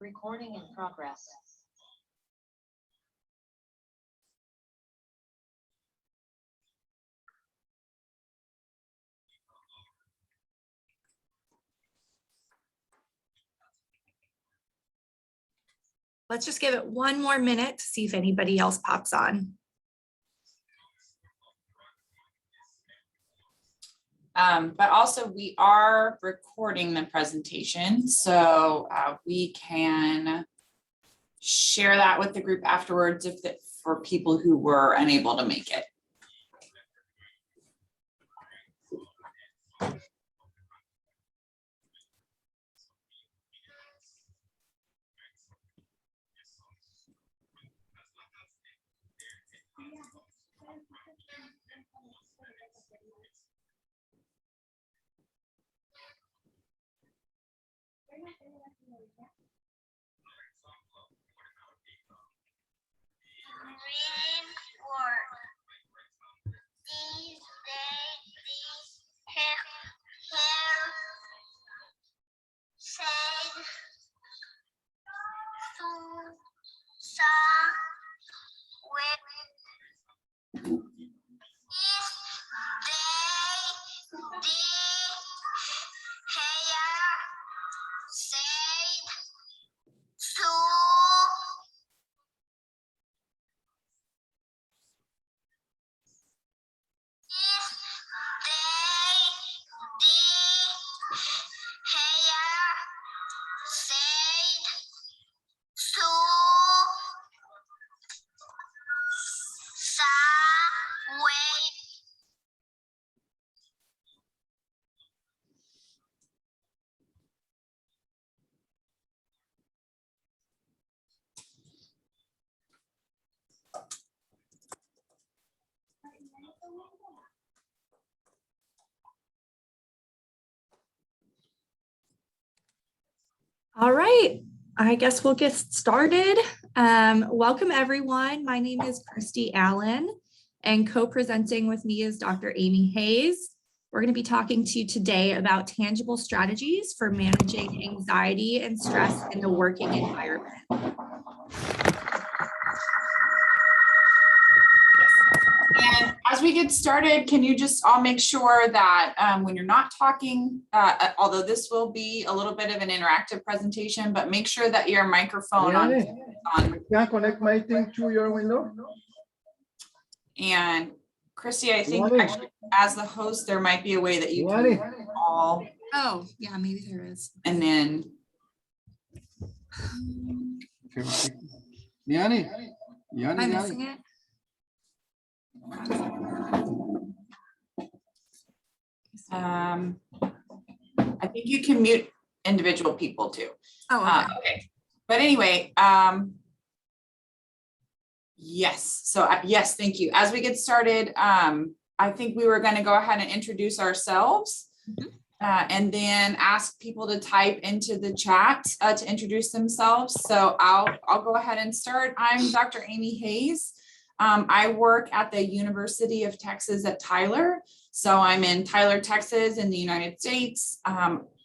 Recording in progress. Let's just give it one more minute to see if anybody else pops on. But also we are recording the presentation, so we can share that with the group afterwards for people who were unable to make it. All right, I guess we'll get started. Welcome everyone. My name is Christy Allen and co-presenting with me is Dr. Amy Hayes. We're going to be talking to you today about tangible strategies for managing anxiety and stress in the working environment. And as we get started, can you just all make sure that when you're not talking, although this will be a little bit of an interactive presentation, but make sure that your microphone on. Can I connect my thing to your window? And Christy, I think actually as the host, there might be a way that you can all. Oh, yeah, maybe there is. And then. Yanni, Am I missing it? I think you can mute individual people too. Oh, okay. Okay. But anyway, yes. So yes, thank you. As we get started, I think we were going to go ahead and introduce ourselves and then ask people to type into the chat to introduce themselves. So I'll go ahead and start. I'm Dr. Amy Hayes. I work at the University of Texas at Tyler. So I'm in Tyler, Texas in the United States.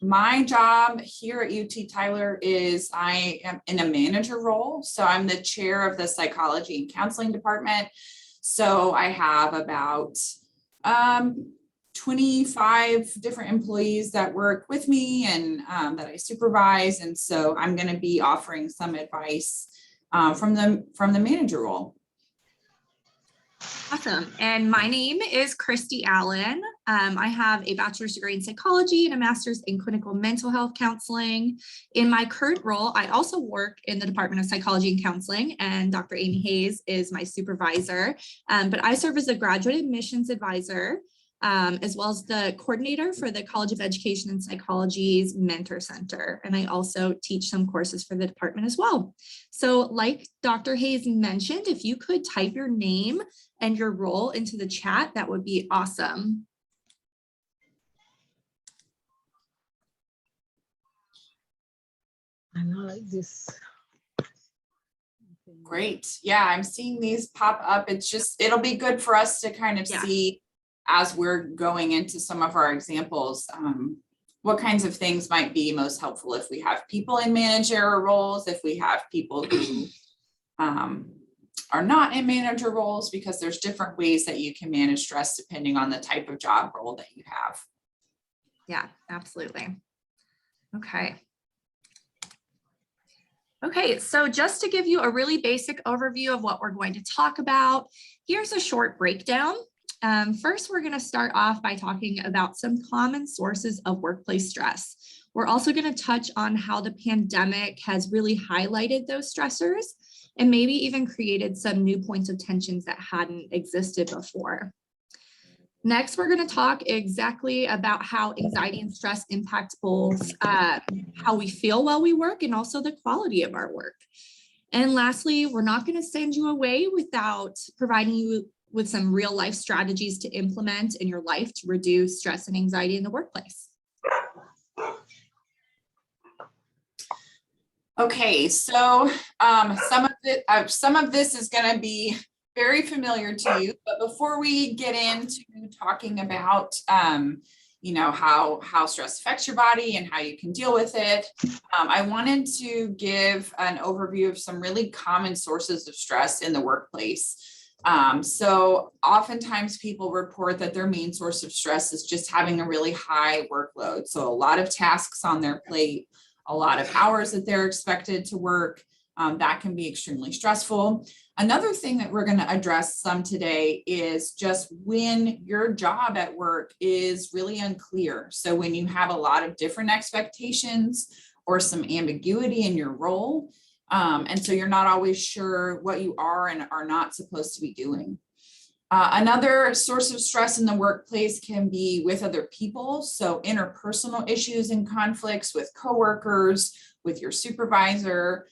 My job here at UT Tyler is I am in a manager role. So I'm the chair of the psychology and counseling department. So I have about 25 different employees that work with me and that I supervise. And so I'm going to be offering some advice from the manager role. Awesome. And my name is Christy Allen. I have a bachelor's degree in psychology and a master's in clinical mental health counseling. In my current role, I also work in the Department of Psychology and Counseling, and Dr. Amy Hayes is my supervisor. But I serve as a graduate admissions advisor, as well as the coordinator for the College of Education and Psychology's Mentor Center. And I also teach some courses for the department as well. So like Dr. Hayes mentioned, if you could type your name and your role into the chat, that would be awesome. I know, like this. Great. Yeah, I'm seeing these pop up. It'll be good for us to kind of see as we're going into some of our examples, what kinds of things might be most helpful if we have people in managerial roles, if we have people who are not in manager roles, because there's different ways that you can manage stress depending on the type of job role that you have. Yeah, absolutely. Okay. Okay, so just to give you a really basic overview of what we're going to talk about, here's a short breakdown. First, we're going to start off by talking about some common sources of workplace stress. We're also going to touch on how the pandemic has really highlighted those stressors and maybe even created some new points of tensions that hadn't existed before. Next, we're going to talk exactly about how anxiety and stress impact both how we feel while we work and also the quality of our work. And lastly, we're not going to send you away without providing you with some real life strategies to implement in your life to reduce stress and anxiety in the workplace. Okay, so some of this is going to be very familiar to you, but before we get into talking about you know, how stress affects your body and how you can deal with it, I wanted to give an overview of some really common sources of stress in the workplace. So oftentimes people report that their main source of stress is just having a really high workload. So a lot of tasks on their plate, a lot of hours that they're expected to work, that can be extremely stressful. Another thing that we're going to address some today is just when your job at work is really unclear. So when you have a lot of different expectations or some ambiguity in your role, and so you're not always sure what you are and are not supposed to be doing. Another source of stress in the workplace can be with other people. So interpersonal issues and conflicts with coworkers, with your supervisor,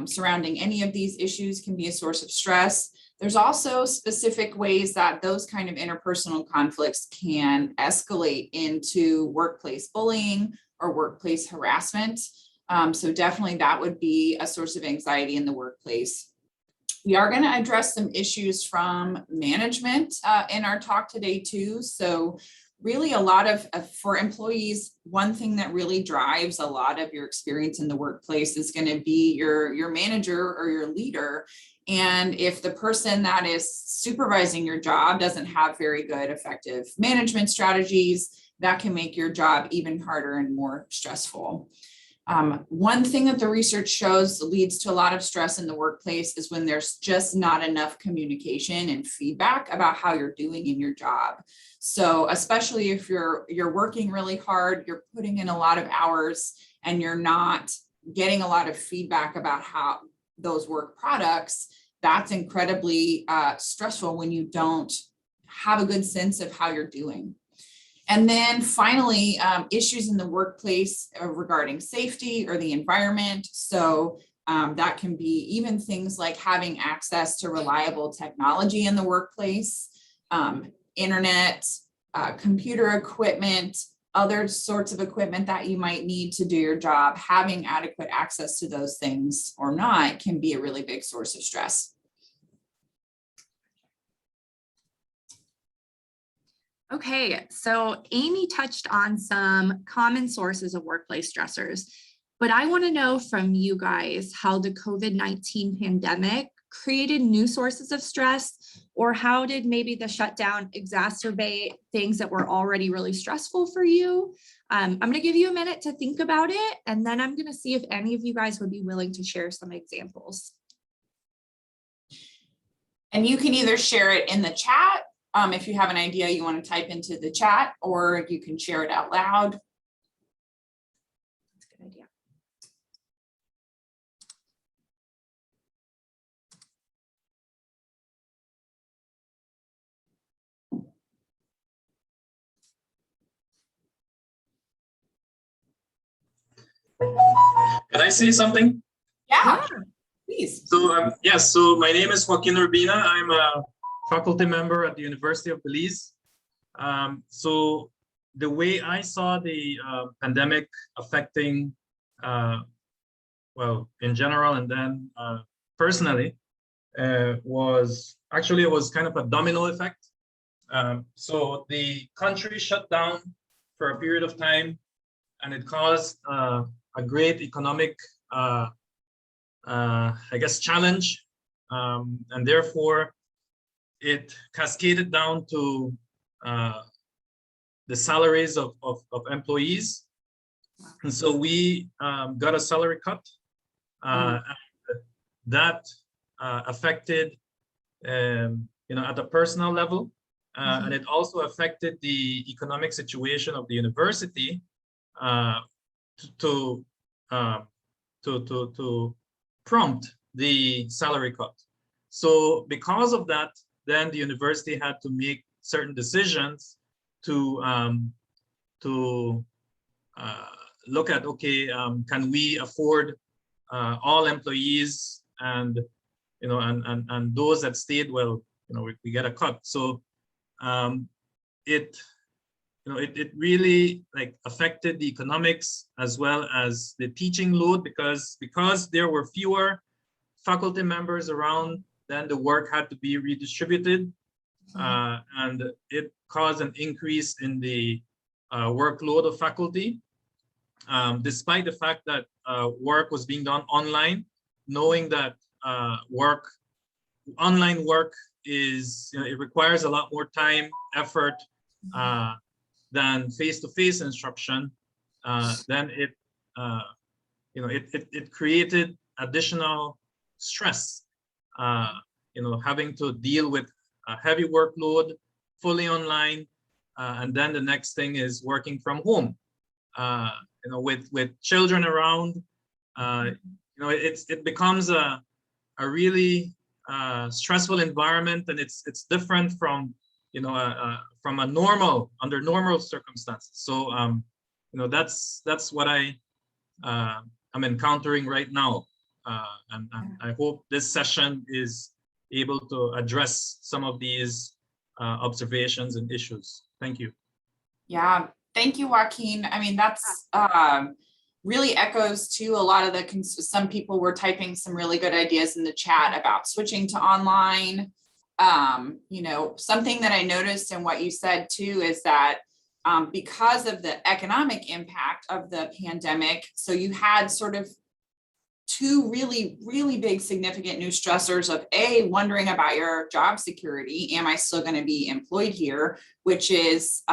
surrounding any of these issues can be a source of stress. There's also specific ways that those kind of interpersonal conflicts can escalate into workplace bullying or workplace harassment. So definitely that would be a source of anxiety in the workplace. We are going to address some issues from management in our talk today too. So really a lot of, for employees, one thing that really drives a lot of your experience in the workplace is going to be your manager or your leader. And if the person that is supervising your job doesn't have very good, effective management strategies, that can make your job even harder and more stressful. One thing that the research shows leads to a lot of stress in the workplace is when there's just not enough communication and feedback about how you're doing in your job. So especially if you're working really hard, you're putting in a lot of hours and you're not getting a lot of feedback about how those work products, that's incredibly stressful when you don't have a good sense of how you're doing. And then finally, issues in the workplace regarding safety or the environment. So that can be even things like having access to reliable technology in the workplace, internet, computer equipment, other sorts of equipment that you might need to do your job. Having adequate access to those things or not can be a really big source of stress. Okay, so Amy touched on some common sources of workplace stressors, but I want to know from you guys how the COVID-19 pandemic created new sources of stress, or how did maybe the shutdown exacerbate things that were already really stressful for you? I'm going to give you a minute to think about it, and then I'm going to see if any of you guys would be willing to share some examples. And you can either share it in the chat if you have an idea you want to type into the chat, or you can share it out loud. That's a good idea. Can I say something? Yeah, please. So yes, so my name is Joaquin Urbina. I'm a faculty member at the University of Belize. So the way I saw the pandemic affecting, well, in general and then personally, was actually, it was kind of a domino effect. So the country shut down for a period of time. and it caused a great economic, I guess, challenge, and therefore it cascaded down to the salaries of employees. And so we got a salary cut. That affected, at a personal level, and it also affected the economic situation of the university to prompt the salary cut. So because of that, then the university had to make certain decisions to look at, okay, can we afford all employees, and and those that stayed, well, we get a cut. So it really affected the economics as well as the teaching load, because there were fewer faculty members around, then the work had to be redistributed, and it caused an increase in the workload of faculty, despite the fact that work was being done online, knowing that online work is, it requires a lot more time, effort than face-to-face instruction. Then it created additional stress, having to deal with a heavy workload, fully online, and then the next thing is working from home. With children around, it becomes a really stressful environment, and it's different from from under normal circumstances. So that's what I'm encountering right now, and I hope this session is able to address some of these observations and issues. Thank you. Yeah, thank you, Joaquin. I mean, that's really echoes to a lot of some people were typing some really good ideas in the chat about switching to online. Something that I noticed in what you said too is that because of the economic impact of the pandemic, so you had sort of two really, really big significant new stressors of wondering about your job security. Am I still going to be employed here? Which is,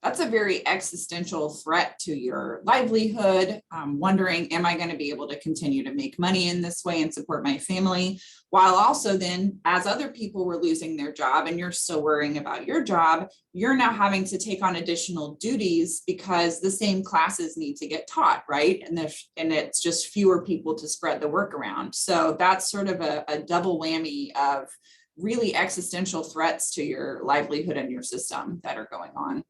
that's a very existential threat to your livelihood. Wondering, am I going to be able to continue to make money in this way and support my family? While also then, as other people were losing their job and you're still worrying about your job, you're now having to take on additional duties because the same classes need to get taught, right? And it's just fewer people to spread the work around. So that's sort of a double whammy of really existential threats to your livelihood and your system that are going on.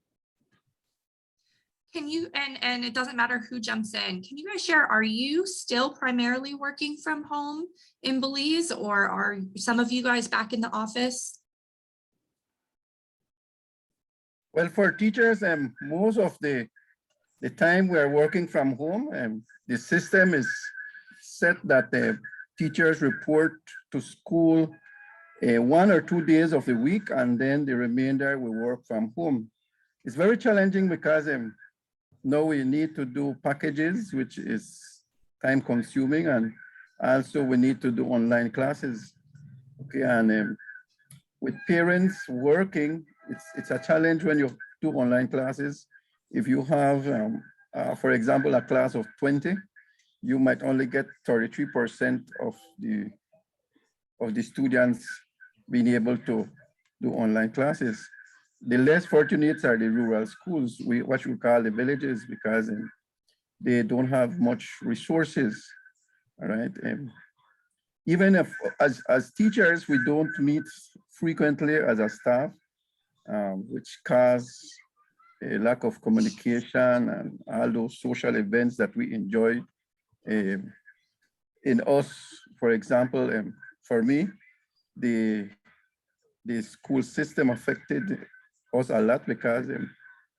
Can you, and it doesn't matter who jumps in, can you guys share, are you still primarily working from home in Belize, or are some of you guys back in the office? Well, for teachers, most of the time we're working from home, and the system is set that the teachers report to school 1 or 2 days of the week, and then the remainder we work from home. It's very challenging because now we need to do packages, which is time consuming, and also we need to do online classes. Okay, and with parents working, it's a challenge when you do online classes. If you have, for example, a class of 20, you might only get 33% of the students being able to do online classes. The less fortunate are the rural schools, what we call the villages, because they don't have much resources, all right? Even if, as teachers, we don't meet frequently as a staff, which cause a lack of communication and all those social events that we enjoy. In us, for example, for me, the school system affected us a lot because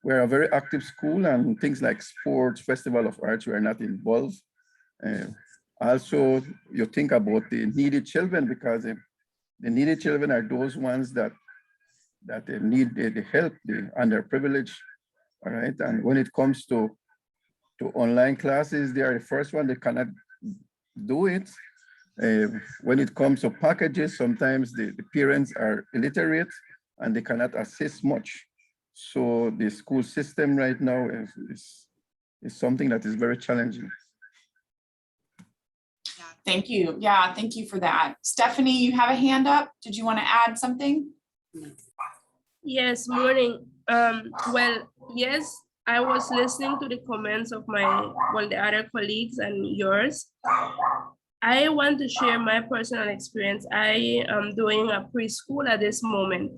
we're a very active school, and things like sports, festival of arts, we are not involved. Also, you think about the needy children, because the needy children are those ones that need the help, the underprivileged, all right? And when it comes to to online classes. They are the first one that cannot do it. When it comes to packages, sometimes the parents are illiterate and they cannot assist much. So the school system right now is something that is very challenging. Thank you. Yeah, thank you for that. Stephanie, you have a hand up. Did you want to add something? Yes, morning. Well, yes, I was listening to the comments of the other colleagues and yours. I want to share my personal experience. I am doing a preschool at this moment.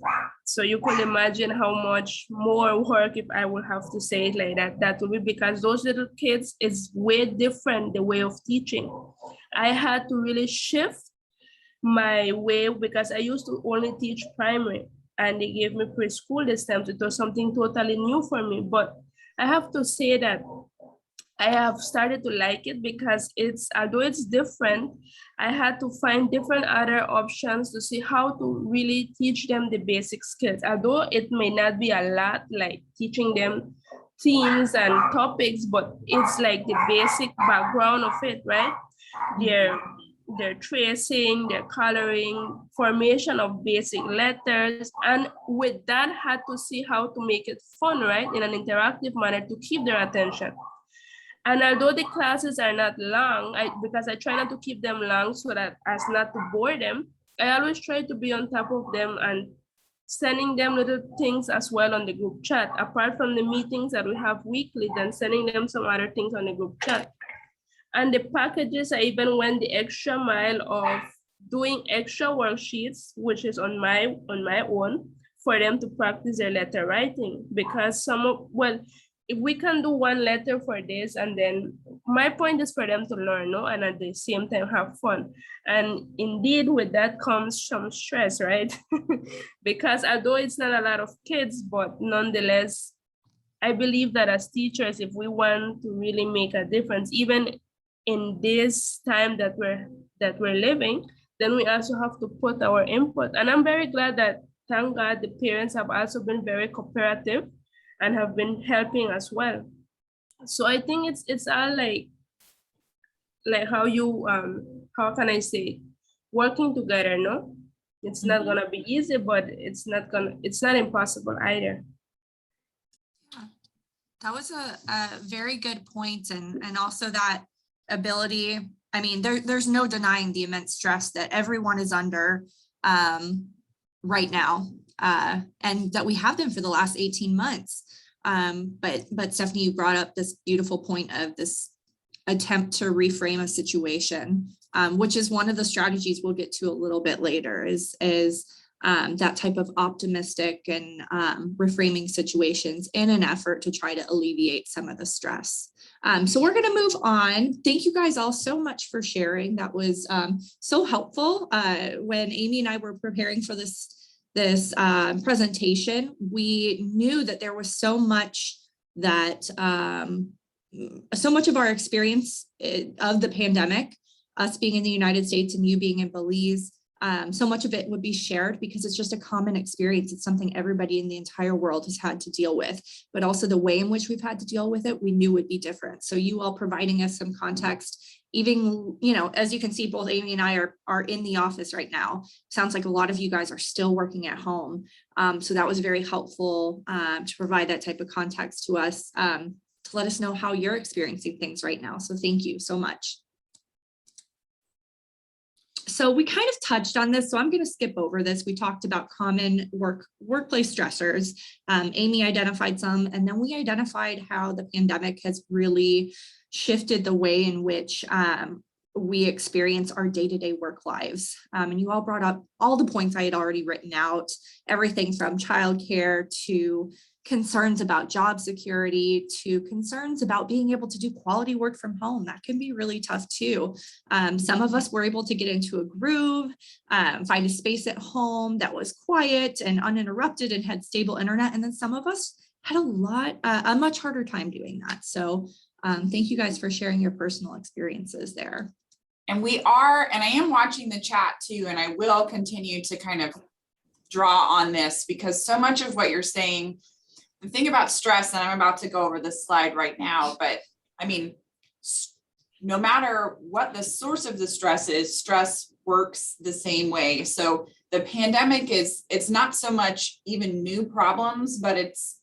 So you can imagine how much more work, if I would have to say it like that, that will be, because those little kids is way different, the way of teaching. I had to really shift my way because I used to only teach primary and they gave me preschool this time. It was something totally new for me. But I have to say that I have started to like it because although it's different, I had to find different other options to see how to really teach them the basic skills. Although it may not be a lot like teaching them themes and topics, but it's like the basic background of it, right? Their tracing, their coloring, formation of basic letters. And with that, had to see how to make it fun, right? In an interactive manner to keep their attention. And although the classes are not long, because I try not to keep them long so that as not to bore them, I always try to be on top of them and sending them little things as well on the group chat. Apart from the meetings that we have weekly, then sending them some other things on the group chat. And the packages, I even went the extra mile of doing extra worksheets, which is on my own, for them to practice their letter writing. Because if we can do one letter for this, and then my point is for them to learn, no, and at the same time have fun. And indeed, with that comes some stress, right? Because although it's not a lot of kids, but nonetheless, I believe that as teachers, if we want to really make a difference, even in this time that we're living, then we also have to put our input. And I'm very glad that, thank God, the parents have also been very cooperative and have been helping as well. So I think it's all like how you how can I say, working together, no? It's not gonna be easy, but it's not impossible either. That was a very good point, and also that ability. I mean, there's no denying the immense stress that everyone is under right now, and that we have them for the last 18 months. But Stephanie, you brought up this beautiful point of this attempt to reframe a situation, which is one of the strategies we'll get to a little bit later, is that type of optimistic and reframing situations in an effort to try to alleviate some of the stress. So we're going to move on. Thank you guys all so much for sharing. That was so helpful. When Amy and I were preparing for this presentation, we knew that there was so much that so much of our experience of the pandemic, us being in the United States and you being in Belize, so much of it would be shared because it's just a common experience. It's something everybody in the entire world has had to deal with, but also the way in which we've had to deal with it, we knew would be different. So you all providing us some context, even, as you can see, both Amy and I are in the office right now. Sounds like a lot of you guys are still working at home. So that was very helpful to provide that type of context to us, to let us know how you're experiencing things right now. So thank you so much. So we kind of touched on this, so I'm going to skip over this. We talked about common workplace stressors. Amy identified some, and then we identified how the pandemic has really shifted the way in which we experience our day-to-day work lives. And you all brought up all the points I had already written out, everything from childcare to concerns about job security to concerns about being able to do quality work from home. That can be really tough too. Some of us were able to get into a groove, find a space at home that was quiet and uninterrupted and had stable internet. And then some of us had a much harder time doing that. So thank you guys for sharing your personal experiences there. And I am watching the chat too, and I will continue to kind of draw on this because so much of what you're saying, the thing about stress, and I'm about to go over this slide right now, but I mean, no matter what the source of the stress is, stress works the same way. So the pandemic it's not so much even new problems, but it's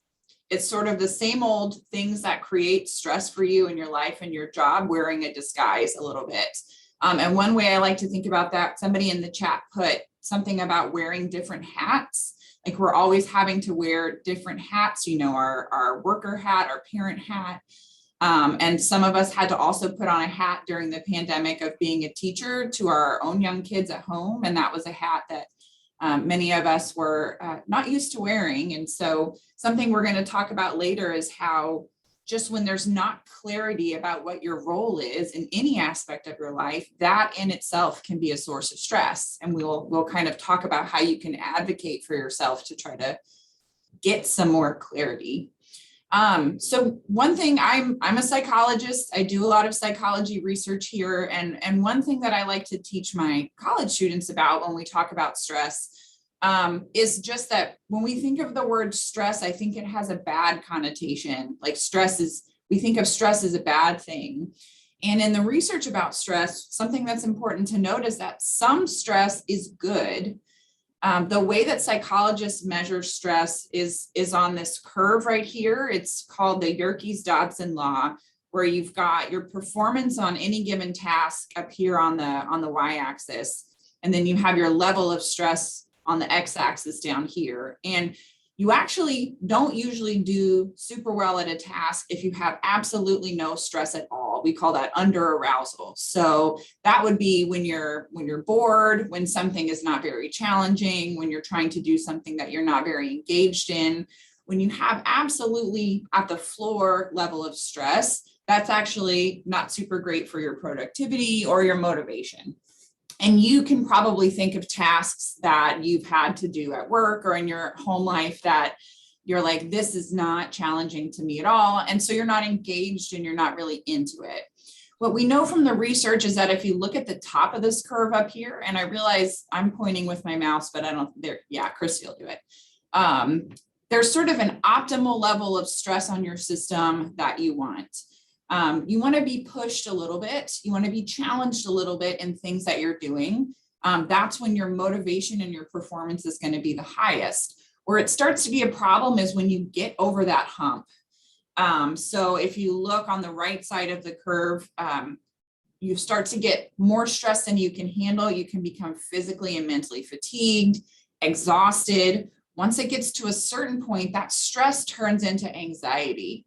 sort of the same old things that create stress for you in your life and your job wearing a disguise a little bit. And one way I like to think about that, somebody in the chat put something about wearing different hats. Like we're always having to wear different hats, you know, our worker hat, our parent hat. And some of us had to also put on a hat during the pandemic of being a teacher to our own young kids at home. And that was a hat that many of us were not used to wearing. And so something we're going to talk about later is how just when there's not clarity about what your role is in any aspect of your life, that in itself can be a source of stress. And we'll kind of talk about how you can advocate for yourself to try to get some more clarity. So one thing, I'm a psychologist. I do a lot of psychology research here. And one thing that I like to teach my college students about when we talk about stress is just that when we think of the word stress, I think it has a bad connotation. Like we think of stress as a bad thing. And in the research about stress, something that's important to note is that some stress is good. The way that psychologists measure stress is on this curve right here. It's called the Yerkes-Dodson law, where you've got your performance on any given task up here on the y-axis, and then you have your level of stress on the x-axis down here. And you actually don't usually do super well at a task if you have absolutely no stress at all. We call that under arousal. So that would be when you're bored, when something is not very challenging, when you're trying to do something that you're not very engaged in. When you have absolutely at the floor level of stress, that's actually not super great for your productivity or your motivation. And you can probably think of tasks that you've had to do at work or in your home life that you're like, this is not challenging to me at all. And so you're not engaged and you're not really into it. What we know from the research is that if you look at the top of this curve up here, and I realize I'm pointing with my mouse, but I don't, there, yeah, Christy will do it. There's sort of an optimal level of stress on your system that you want. You want to be pushed a little bit. You want to be challenged a little bit in things that you're doing. That's when your motivation and your performance is going to be the highest. Where it starts to be a problem is when you get over that hump. So if you look on the right side of the curve, you start to get more stress than you can handle. You can become physically and mentally fatigued, exhausted. Once it gets to a certain point, that stress turns into anxiety.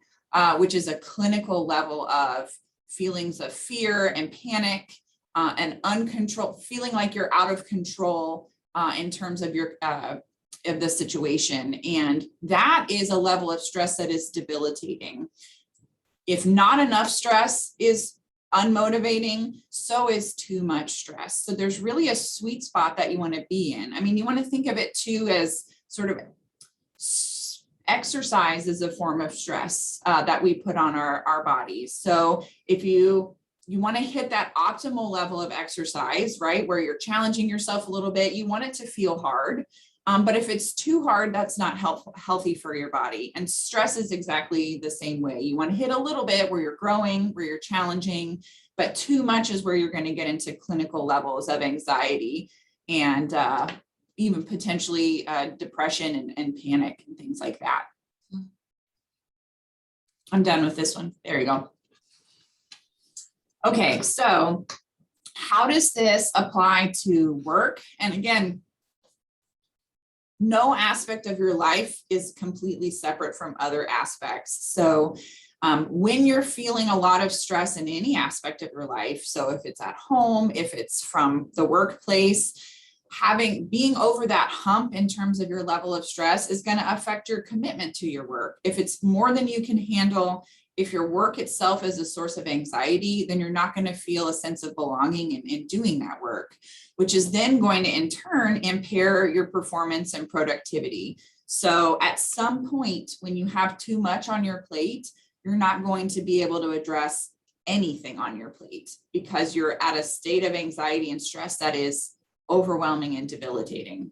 Which is a clinical level of feelings of fear and panic and uncontrolled, feeling like you're out of control in terms of your of the situation. And that is a level of stress that is debilitating. If not enough stress is unmotivating, so is too much stress. So there's really a sweet spot that you want to be in. I mean, you want to think of it too as sort of exercise is a form of stress that we put on our bodies. So if you want to hit that optimal level of exercise, right, where you're challenging yourself a little bit, you want it to feel hard. But if it's too hard, that's not healthy for your body. And stress is exactly the same way. You want to hit a little bit where you're growing, where you're challenging, but too much is where you're going to get into clinical levels of anxiety and even potentially depression and panic and things like that. I'm done with this one. There you go. Okay, so how does this apply to work? And again, no aspect of your life is completely separate from other aspects. So when you're feeling a lot of stress in any aspect of your life, so if it's at home, if it's from the workplace, being over that hump in terms of your level of stress is going to affect your commitment to your work. If it's more than you can handle, if your work itself is a source of anxiety, then you're not going to feel a sense of belonging in doing that work, which is then going to in turn impair your performance and productivity. So at some point when you have too much on your plate, you're not going to be able to address anything on your plate because you're at a state of anxiety and stress that is overwhelming and debilitating.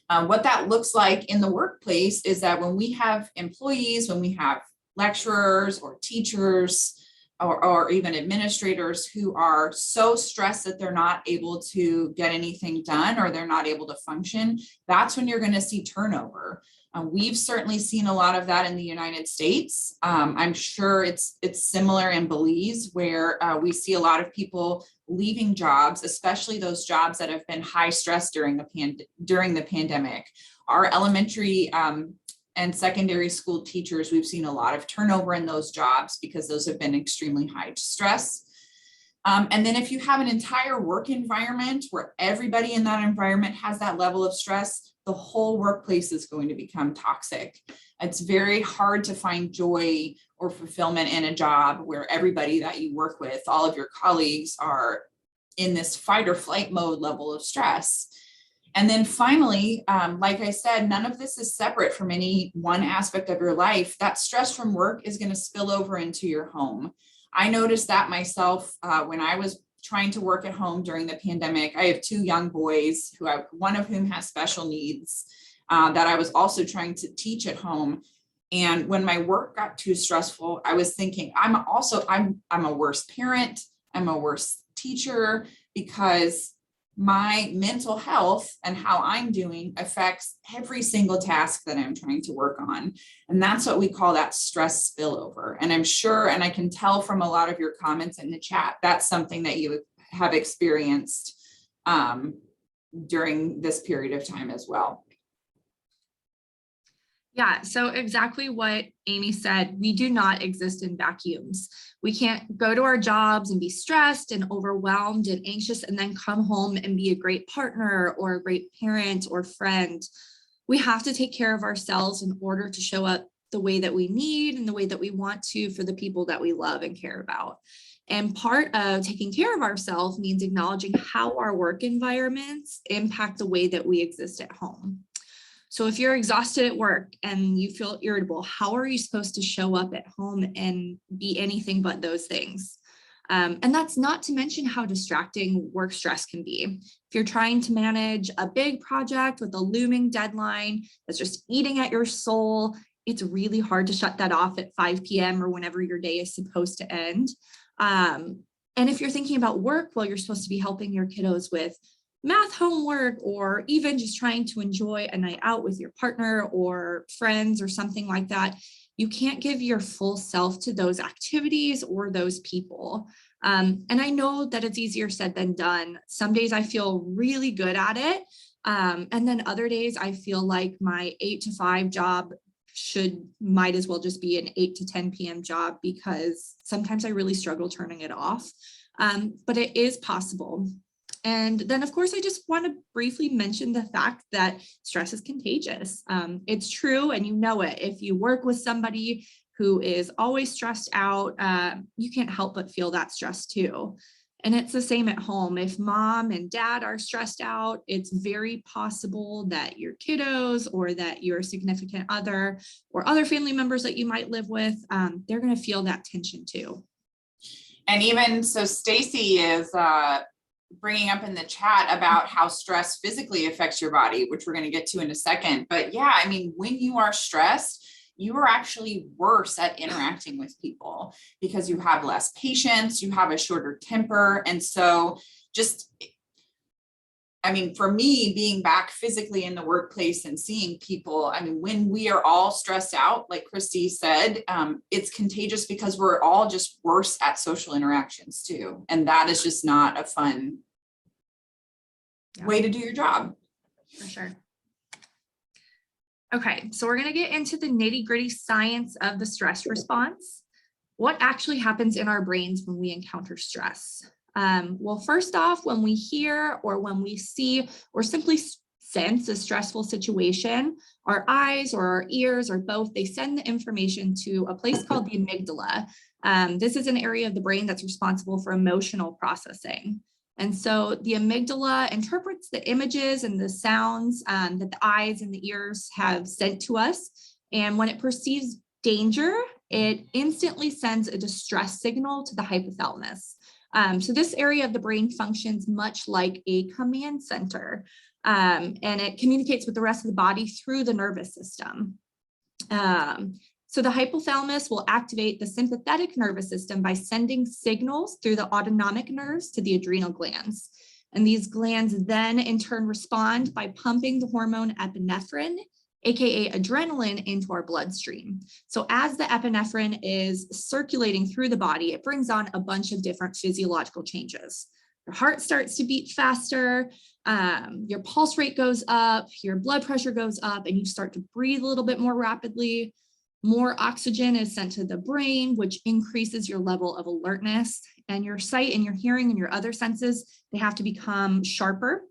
What that looks like in the workplace is that when we have employees, when we have lecturers or teachers, or even administrators who are so stressed that they're not able to get anything done or they're not able to function, that's when you're going to see turnover. We've certainly seen a lot of that in the United States. I'm sure it's similar in Belize, where we see a lot of people leaving jobs, especially those jobs that have been high stress during the pandemic. Our elementary and secondary school teachers, we've seen a lot of turnover in those jobs because those have been extremely high stress. And then if you have an entire work environment where everybody in that environment has that level of stress, the whole workplace is going to become toxic. It's very hard to find joy or fulfillment in a job where everybody that you work with, all of your colleagues, are in this fight or flight mode level of stress. And then finally, like I said, none of this is separate from any one aspect of your life. That stress from work is going to spill over into your home. I noticed that myself when I was trying to work at home during the pandemic. I have 2 young boys, one of whom has special needs that I was also trying to teach at home. And when my work got too stressful, I was thinking, I'm a worse parent, I'm a worse teacher, because my mental health and how I'm doing affects every single task that I'm trying to work on. And that's what we call that stress spillover. And I'm sure, and I can tell from a lot of your comments in the chat, that's something that you have experienced during this period of time as well. Yeah, so exactly what Amy said, we do not exist in vacuums. We can't go to our jobs and be stressed and overwhelmed and anxious and then come home and be a great partner or a great parent or friend. We have to take care of ourselves in order to show up the way that we need and the way that we want to for the people that we love and care about. And part of taking care of ourselves means acknowledging how our work environments impact the way that we exist at home. So if you're exhausted at work and you feel irritable, how are you supposed to show up at home and be anything but those things? And that's not to mention how distracting work stress can be. If you're trying to manage a big project with a looming deadline that's just eating at your soul, it's really hard to shut that off at 5 p.m. or whenever your day is supposed to end. And if you're thinking about work while you're supposed to be helping your kiddos with math homework, or even just trying to enjoy a night out with your partner or friends or something like that, you can't give your full self to those activities or those people. And I know that it's easier said than done. Some days I feel really good at it. And then other days I feel like my 8 to 5 job might as well just be an 8 to 10 p.m. job, because sometimes I really struggle turning it off. But it is possible. And then, of course, I just want to briefly mention the fact that stress is contagious. It's true, and you know it. If you work with somebody who is always stressed out, you can't help but feel that stress too. And it's the same at home. If mom and dad are stressed out, it's very possible that your kiddos or that your significant other or other family members that you might live with, they're going to feel that tension too. And even so, Stacy is bringing up in the chat about how stress physically affects your body, which we're going to get to in a second. But yeah, I mean, when you are stressed, you are actually worse at interacting with people because you have less patience, you have a shorter temper. And so just, I mean, for me, being back physically in the workplace and seeing people, I mean, when we are all stressed out, like Christy said, it's contagious because we're all just worse at social interactions too. And that is just not a fun way to do your job. For sure. Okay, so we're going to get into the nitty-gritty science of the stress response. What actually happens in our brains when we encounter stress? Well, first off, when we hear or when we see or simply sense a stressful situation, our eyes or our ears or both, they send the information to a place called the amygdala. This is an area of the brain that's responsible for emotional processing. And so the amygdala interprets the images and the sounds that the eyes and the ears have sent to us. And when it perceives danger, it instantly sends a distress signal to the hypothalamus. So this area of the brain functions much like a command center, and it communicates with the rest of the body through the nervous system. So So the hypothalamus will activate the sympathetic nervous system by sending signals through the autonomic nerves to the adrenal glands. And these glands then in turn respond by pumping the hormone epinephrine, aka adrenaline, into our bloodstream. So as the epinephrine is circulating through the body, it brings on a bunch of different physiological changes. Your heart starts to beat faster, your pulse rate goes up, your blood pressure goes up, and you start to breathe a little bit more rapidly. More oxygen is sent to the brain, which increases your level of alertness, and your sight and your hearing and your other senses, they have to become sharper.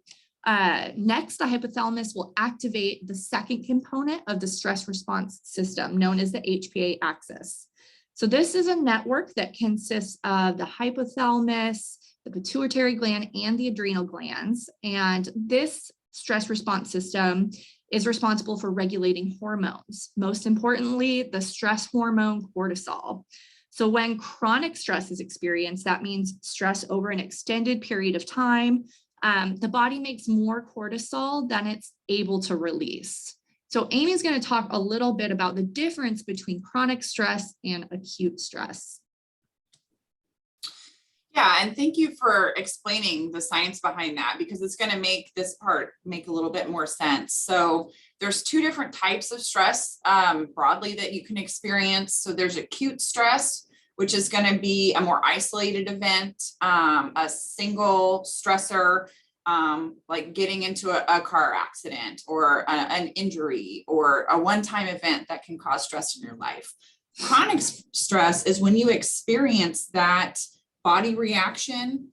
Next, the hypothalamus will activate the second component of the stress response system, known as the HPA axis. So this is a network that consists of the hypothalamus, the pituitary gland, and the adrenal glands. And this stress response system is responsible for regulating hormones, most importantly, the stress hormone cortisol. So when chronic stress is experienced, that means stress over an extended period of time, the body makes more cortisol than it's able to release. So Amy's going to talk a little bit about the difference between chronic stress and acute stress. Yeah, and thank you for explaining the science behind that, because it's going to make this part make a little bit more sense. So there's two different types of stress broadly that you can experience. So there's acute stress, which is going to be a more isolated event, a single stressor, like getting into a car accident or an injury or a one-time event that can cause stress in your life. Chronic stress is when you experience that body reaction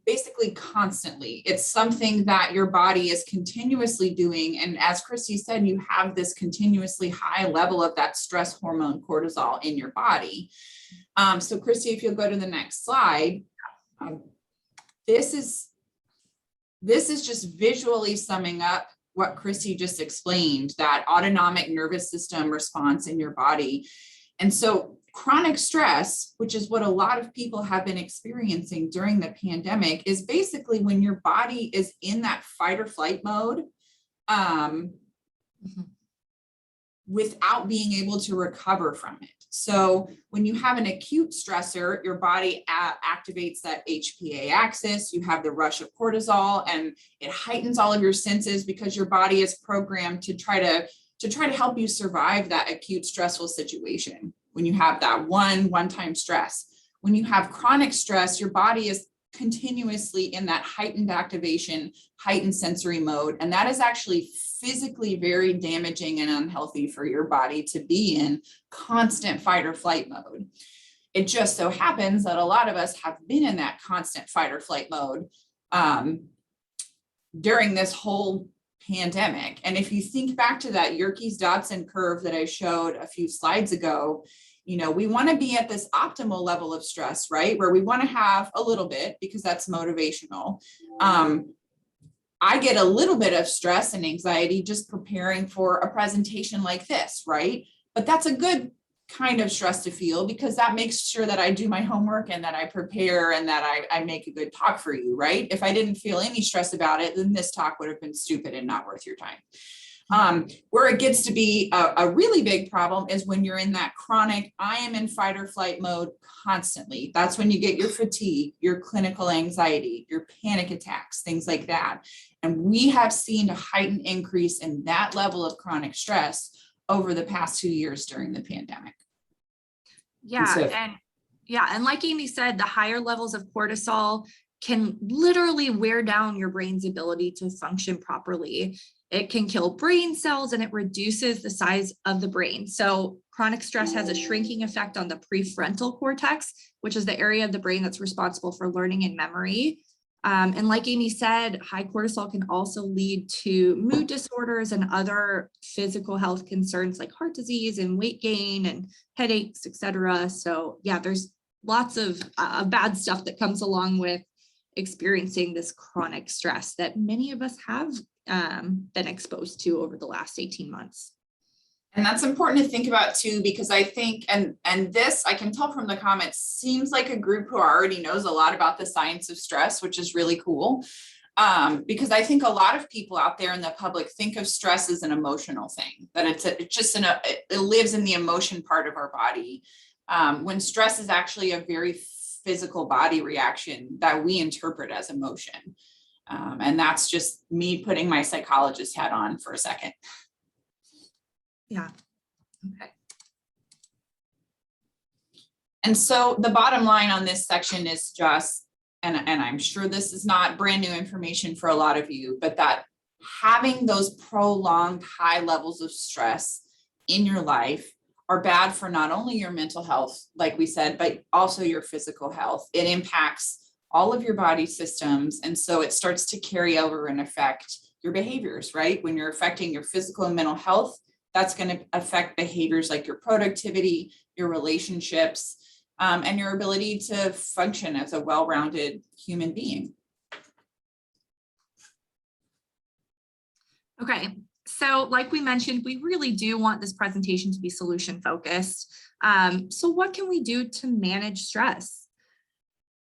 basically constantly. It's something that your body is continuously doing. And as Christy said, you have this continuously high level of that stress hormone cortisol in your body. So Christy, if you'll go to the next slide, this is just visually summing up what Christy just explained, that autonomic nervous system response in your body. And so chronic stress, which is what a lot of people have been experiencing during the pandemic, is basically when your body is in that fight or flight mode without being able to recover from it. So when you have an acute stressor, your body activates that HPA axis, you have the rush of cortisol, and it heightens all of your senses because your body is programmed to try to help you survive that acute stressful situation. When you have that one-time stress. When you have chronic stress, your body is continuously in that heightened activation, heightened sensory mode. And that is actually physically very damaging and unhealthy for your body to be in constant fight or flight mode. It just so happens that a lot of us have been in that constant fight or flight mode during this whole pandemic. And if you think back to that Yerkes-Dodson curve that I showed a few slides ago, you know, we want to be at this optimal level of stress, right? Where we want to have a little bit because that's motivational. I get a little bit of stress and anxiety just preparing for a presentation like this, right? But that's a good kind of stress to feel because that makes sure that I do my homework and that I prepare and that I make a good talk for you, right? If I didn't feel any stress about it, then this talk would have been stupid and not worth your time. Where it gets to be a really big problem is when you're in that chronic, I am in fight or flight mode constantly. That's when you get your fatigue, your clinical anxiety, your panic attacks, things like that. And we have seen a heightened increase in that level of chronic stress over the past 2 years during the pandemic. And like Amy said, the higher levels of cortisol can literally wear down your brain's ability to function properly. It can kill brain cells and it reduces the size of the brain. So chronic stress has a shrinking effect on the prefrontal cortex, which is the area of the brain that's responsible for learning and memory. And like Amy said, high cortisol can also lead to mood disorders and other physical health concerns like heart disease and weight gain and headaches, etc. So yeah, there's lots of bad stuff that comes along with experiencing this chronic stress that many of us have been exposed to over the last 18 months. And that's important to think about too, because I think, and this, I can tell from the comments, seems like a group who already knows a lot about the science of stress, which is really cool. Because I think a lot of people out there in the public think of stress as an emotional thing, that it lives in the emotion part of our body. When stress is actually a very physical body reaction that we interpret as emotion. And that's just me putting my psychologist hat on for a second. Yeah. Okay. And so the bottom line on this section is just, and I'm sure this is not brand new information for a lot of you, but that having those prolonged high levels of stress in your life are bad for not only your mental health, like we said, but also your physical health. It impacts all of your body systems. And so it starts to carry over and affect your behaviors, right? When you're affecting your physical and mental health, that's going to affect behaviors like your productivity, your relationships, and your ability to function as a well-rounded human being. Okay, so like we mentioned, we really do want this presentation to be solution focused. So what can we do to manage stress?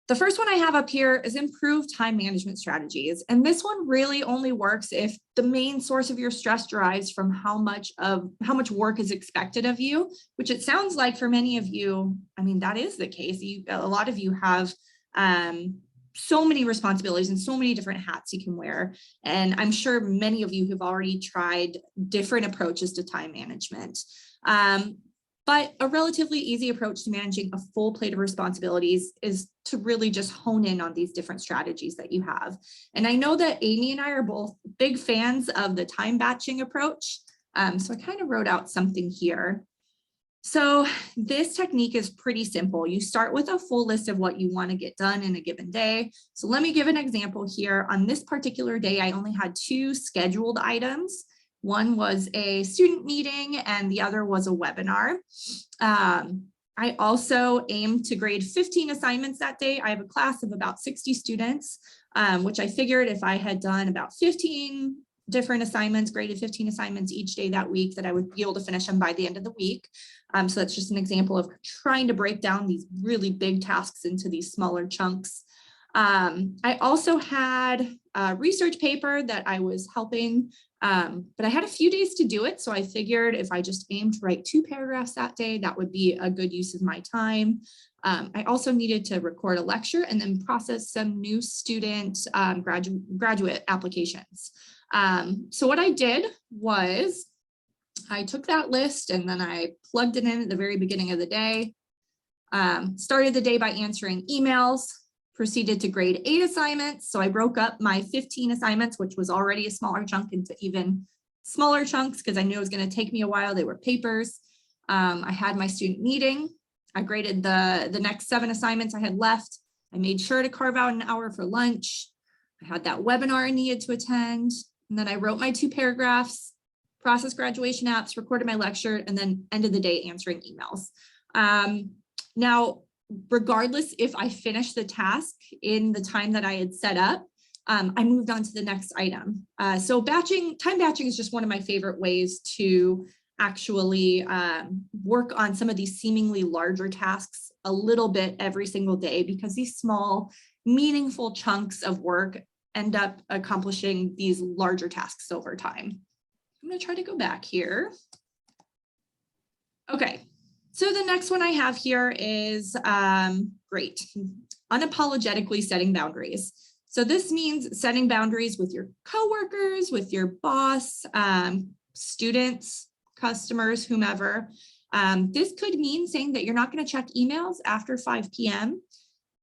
The first one I have up here is improve time management strategies. And this one really only works if the main source of your stress derives from how much work is expected of you, which it sounds like for many of you, I mean, that is the case. A lot of you have so many responsibilities and so many different hats you can wear. And I'm sure many of you have already tried different approaches to time management. But a relatively easy approach to managing a full plate of responsibilities is to really just hone in on these different strategies that you have. And I know that Amy and I are both big fans of the time batching approach. So I kind of wrote out something here. So this technique is pretty simple. You start with a full list of what you want to get done in a given day. So let me give an example here. On this particular day, I only had 2 scheduled items. One was a student meeting and the other was a webinar. I also aimed to grade 15 assignments that day. I have a class of about 60 students, which I figured if I had done about 15 different assignments, graded 15 assignments each day that week, that I would be able to finish them by the end of the week. So that's just an example of trying to break down these really big tasks into these smaller chunks. I also had a research paper that I was helping, but I had a few days to do it. So I figured if I just aimed to write 2 paragraphs that day, that would be a good use of my time. I also needed to record a lecture and then process some new student graduate applications. So what I did was I took that list and then I plugged it in at the very beginning of the day, started the day by answering emails, proceeded to grade 8 assignments. So I broke up my 15 assignments, which was already a smaller chunk, into even smaller chunks because I knew it was going to take me a while. They were papers. I had my student meeting. I graded the next 7 assignments I had left. I made sure to carve out an hour for lunch. I had that webinar I needed to attend. And then I wrote my 2 paragraphs, processed graduation apps, recorded my lecture, and then ended the day answering emails. Now, regardless if I finished the task in the time that I had set up, I moved on to the next item. So time batching is just one of my favorite ways to actually work on some of these seemingly larger tasks a little bit every single day, because these small, meaningful chunks of work end up accomplishing these larger tasks over time. I'm going to try to go back here. Okay. So the next one I have here is great, unapologetically setting boundaries. So this means setting boundaries with your coworkers, with your boss, students, customers, whomever. This could mean saying that you're not going to check emails after 5 p.m.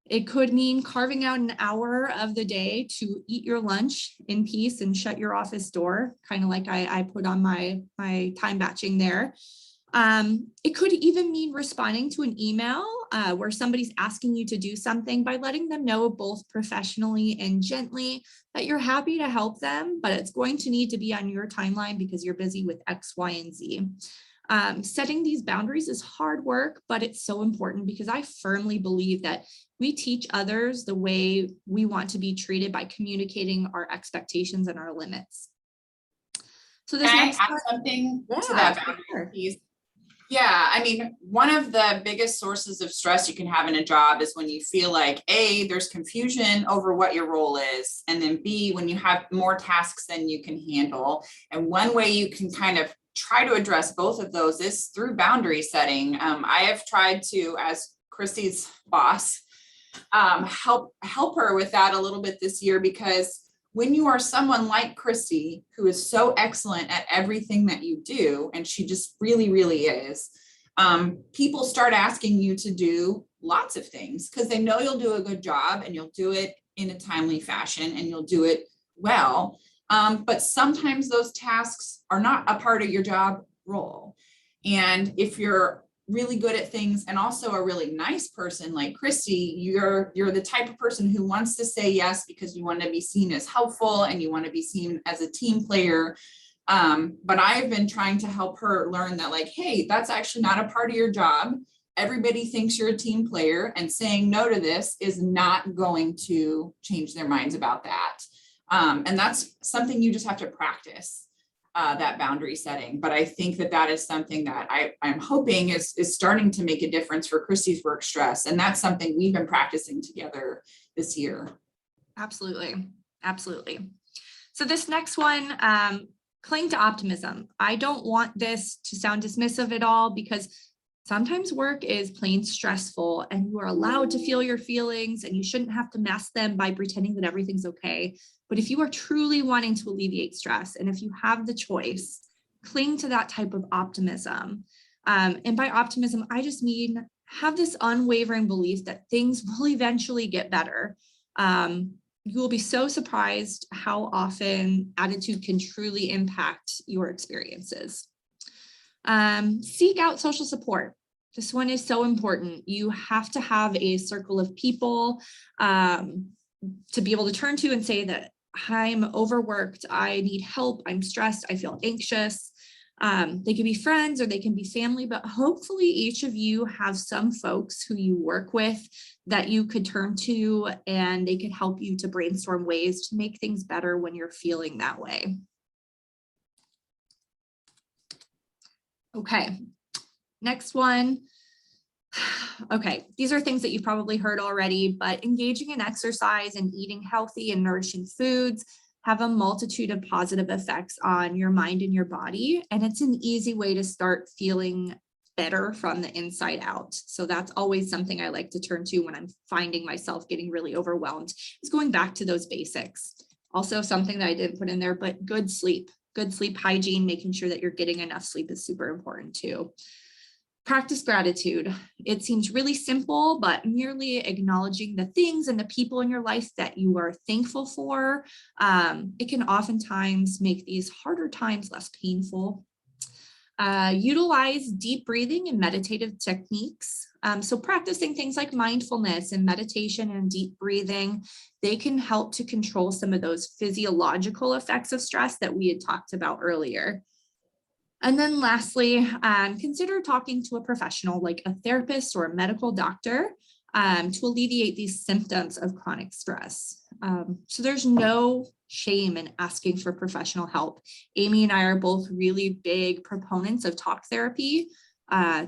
It could mean carving out an hour of the day to eat your lunch in peace and shut your office door, kind of like I put on my time batching there. It could even mean responding to an email where somebody's asking you to do something by letting them know both professionally and gently that you're happy to help them, but it's going to need to be on your timeline because you're busy with X, Y, and Z. Setting these boundaries is hard work, but it's so important because I firmly believe that we teach others the way we want to be treated by communicating our expectations and our limits. So this Can next I add something to that boundary piece? Yeah, I mean, one of the biggest sources of stress you can have in a job is when you feel like A, there's confusion over what your role is, and then B, when you have more tasks than you can handle. And one way you can kind of try to address both of those is through boundary setting. I have tried to, as Christy's boss, help her with that a little bit this year, because when you are someone like Christy, who is so excellent at everything that you do, and she just really, really is, people start asking you to do lots of things because they know you'll do a good job and you'll do it in a timely fashion and you'll do it well. But sometimes those tasks are not a part of your job role. And if you're really good at things and also a really nice person like Christy, you're the type of person who wants to say yes because you want to be seen as helpful and you want to be seen as a team player. But I've been trying to help her learn that, like, hey, that's actually not a part of your job. Everybody thinks you're a team player, and saying no to this is not going to change their minds about that. And that's something you just have to practice. That boundary setting. But I think that is something that I'm hoping is starting to make a difference for Christy's work stress. And that's something we've been practicing together this year. Absolutely. Absolutely. So this next one, cling to optimism. I don't want this to sound dismissive at all, because sometimes work is plain stressful and you are allowed to feel your feelings and you shouldn't have to mask them by pretending that everything's okay. But if you are truly wanting to alleviate stress, and if you have the choice, cling to that type of optimism. And by optimism, I just mean have this unwavering belief that things will eventually get better. You will be so surprised how often attitude can truly impact your experiences. Seek out social support. This one is so important. You have to have a circle of people to be able to turn to and say that I'm overworked, I need help, I'm stressed, I feel anxious. They can be friends or they can be family, but hopefully each of you have some folks who you work with that you could turn to, and they could help you to brainstorm ways to make things better when you're feeling that way. Okay, next one. Okay, these are things that you've probably heard already, but engaging in exercise and eating healthy and nourishing foods have a multitude of positive effects on your mind and your body. And it's an easy way to start feeling better from the inside out. So that's always something I like to turn to when I'm finding myself getting really overwhelmed, is going back to those basics. Also, something that I didn't put in there, but good sleep hygiene, making sure that you're getting enough sleep is super important too. Practice gratitude. It seems really simple, but merely acknowledging the things and the people in your life that you are thankful for, it can oftentimes make these harder times less painful. Utilize deep breathing and meditative techniques. So practicing things like mindfulness and meditation and deep breathing, they can help to control some of those physiological effects of stress that we had talked about earlier. And then lastly, consider talking to a professional like a therapist or a medical doctor to alleviate these symptoms of chronic stress. So there's no shame in asking for professional help. Amy and I are both really big proponents of talk therapy.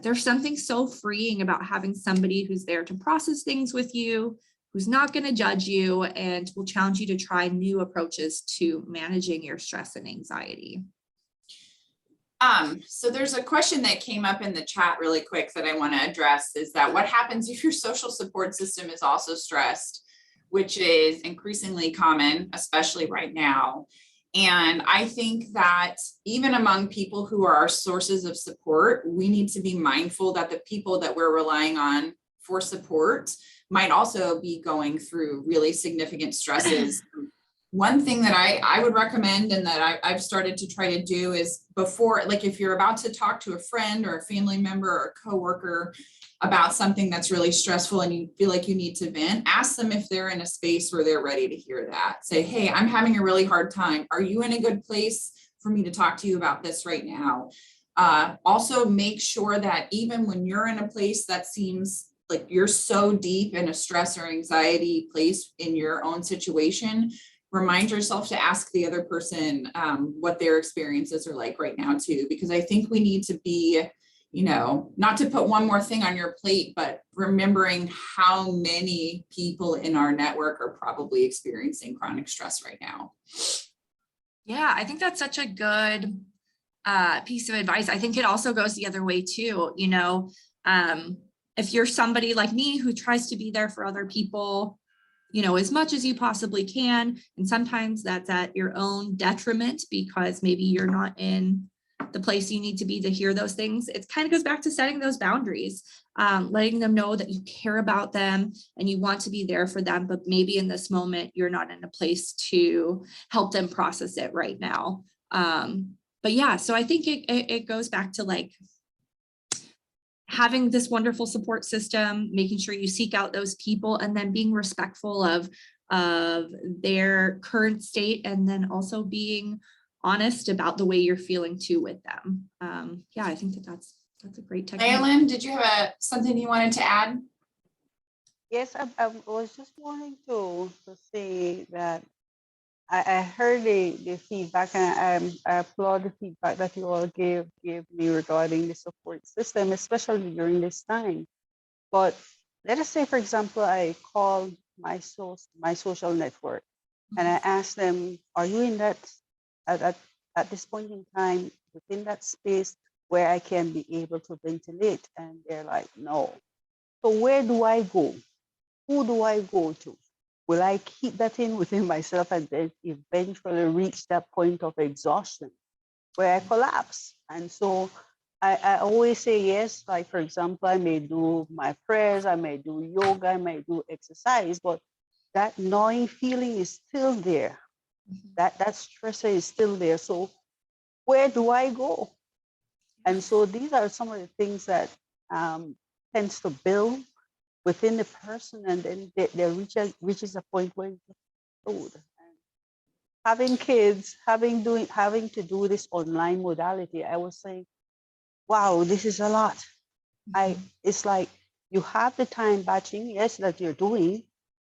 There's something so freeing about having somebody who's there to process things with you, who's not going to judge you, and will challenge you to try new approaches to managing your stress and anxiety. So there's a question that came up in the chat really quick that I want to address, is that what happens if your social support system is also stressed, which is increasingly common, especially right now. And I think that even among people who are our sources of support, we need to be mindful that the people that we're relying on for support might also be going through really significant stresses. One thing that I would recommend, and that I've started to try to do, is before, like if you're about to talk to a friend or a family member or a coworker about something that's really stressful and you feel like you need to vent, ask them if they're in a space where they're ready to hear that. Say, hey, I'm having a really hard time. Are you in a good place for me to talk to you about this right now? Also make sure that even when you're in a place that seems like you're so deep in a stress or anxiety place in your own situation, remind yourself to ask the other person what their experiences are like right now too, because I think we need to be you know, not to put one more thing on your plate, but remembering how many people in our network are probably experiencing chronic stress right now. Yeah, I think that's such a good piece of advice. I think it also goes the other way too. You know, if you're somebody like me who tries to be there for other people, you know, as much as you possibly can, and sometimes that's at your own detriment because maybe you're not in the place you need to be to hear those things. It kind of goes back to setting those boundaries, letting them know that you care about them and you want to be there for them, but maybe in this moment, you're not in a place to help them process it right now. But yeah, so I think it goes back to like having this wonderful support system, making sure you seek out those people, and then being respectful of their current state, and then also being honest about the way you're feeling too with them. Yeah, I think that's a great technique. Aylin, did you have something you wanted to add? Yes, I was just wanting to say that I heard the feedback, and I applaud the feedback that you all gave me regarding the support system, especially during this time. But let us say, for example, I called my social network and I asked them, are you in that, at this point in time, within that space where I can be able to ventilate? And they're like, no. So where do I go? Who do I go to? Will I keep that in within myself and then eventually reach that point of exhaustion where I collapse? And so I always say yes. Like, for example, I may do my prayers, I may do yoga, I may do exercise, but that gnawing feeling is still there. That stressor is still there. So where do I go? And so these are some of the things that tends to build within the person, and then there reaches a point where it's explode. Having kids, having to do this online modality, I was saying, wow, this is a lot. It's like you have the time batching, yes, that you're doing,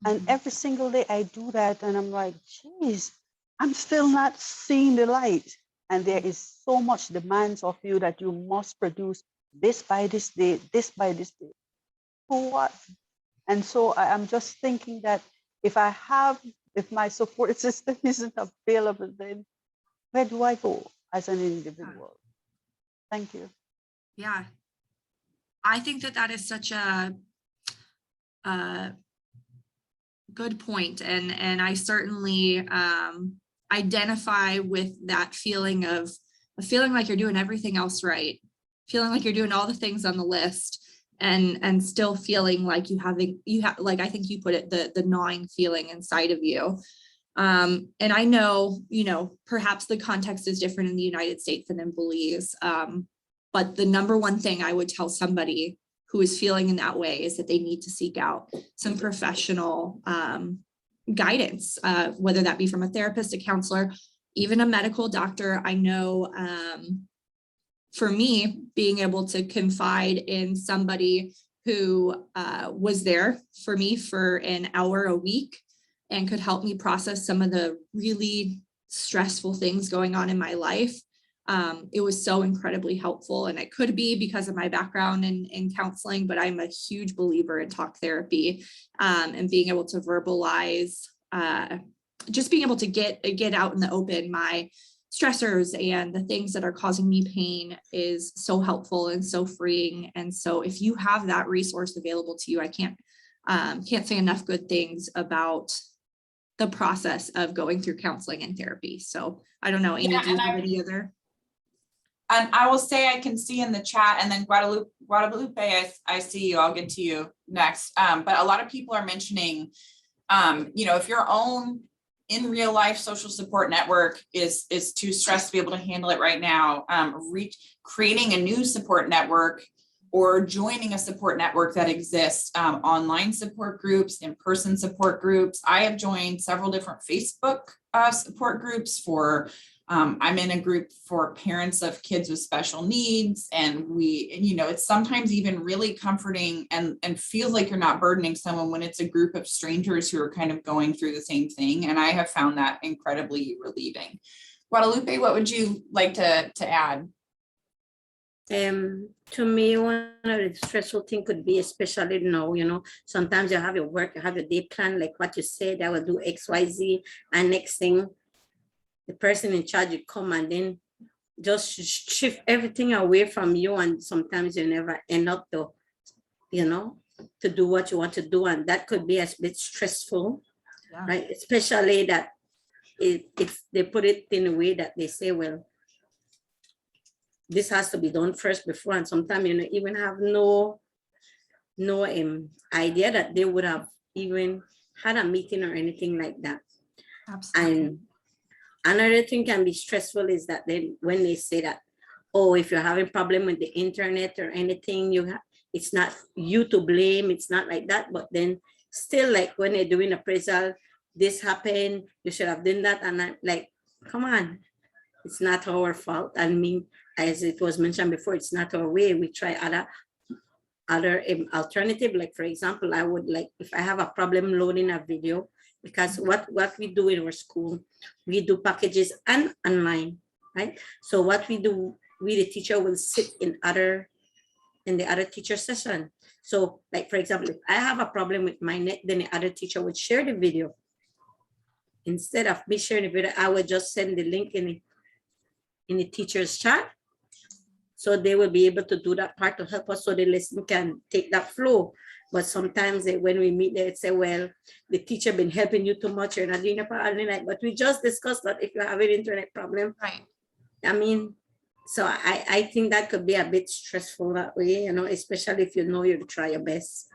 and every single day I do that, and I'm like, geez, I'm still not seeing the light. And there is so much demands of you that you must produce this by this day, this by this day. For what? And so I'm just thinking that if my support system isn't available, then where do I go as an individual? Thank you. Yeah, I think that is such a good point, and I certainly identify with that feeling of feeling like you're doing everything else right, feeling like you're doing all the things on the list, and still feeling like you have like, I think you put it, the gnawing feeling inside of you. And I know, you know, perhaps the context is different in the United States than in Belize. But the number one thing I would tell somebody who is feeling in that way is that they need to seek out some professional guidance, whether that be from a therapist, a counselor, even a medical doctor. I know for me, being able to confide in somebody who was there for me for an hour a week and could help me process some of the really stressful things going on in my life. It was so incredibly helpful, and it could be because of my background in counseling, but I'm a huge believer in talk therapy, and being able to verbalize, just being able to get out in the open my stressors and the things that are causing me pain is so helpful and so freeing. And so if you have that resource available to you, I can't say enough good things about the process of going through counseling and therapy. So I don't know, Amy, do you have any other? And I will say, I can see in the chat, and then Guadalupe, I see you, I'll get to you next. But a lot of people are mentioning, you know, if your own in real life social support network is too stressed to be able to handle it right now, creating a new support network or joining a support network that exists, online support groups, in-person support groups. I have joined several different Facebook support groups for, I'm in a group for parents of kids with special needs, and you know, it's sometimes even really comforting and feels like you're not burdening someone when it's a group of strangers who are kind of going through the same thing. And I have found that incredibly relieving. Guadalupe, what would you like to add? To me, one of the stressful thing could be, especially now, sometimes you have your work, you have your day plan, like what you said, I will do X, Y, Z, and next thing, the person in charge would come and then just shift everything away from you, and sometimes you never end up to do what you want to do, and that could be a bit stressful, right? Especially that if they put it in a way that they say, well, this has to be done first before, and sometimes you even have no idea that they would have even had a meeting or anything like that. Absolutely. And another thing can be stressful is that when they say that, oh, if you're having problem with the internet or anything, it's not you to blame, it's not like that, but then still, like when they're doing appraisal, this happened, you should have done that, and I'm like, come on, it's not our fault. I mean, as it was mentioned before, it's not our way. We try other alternative. Like for example, I would like, if I have a problem loading a video, because what we do in our school, we do packages and online, right? So what we do, the teacher will sit in the other teacher session. So like for example, if I have a problem with my net, then the other teacher would share the video. Instead of me sharing the video, I would just send the link in the teacher's chat. So they will be able to do that part to help us so the lesson can take that flow. But sometimes when we meet, they say, well, the teacher been helping you too much, you're not doing it for night. But we just discussed that if you have an internet problem, Right. I mean, so I think that could be a bit stressful that way, especially if you try your best.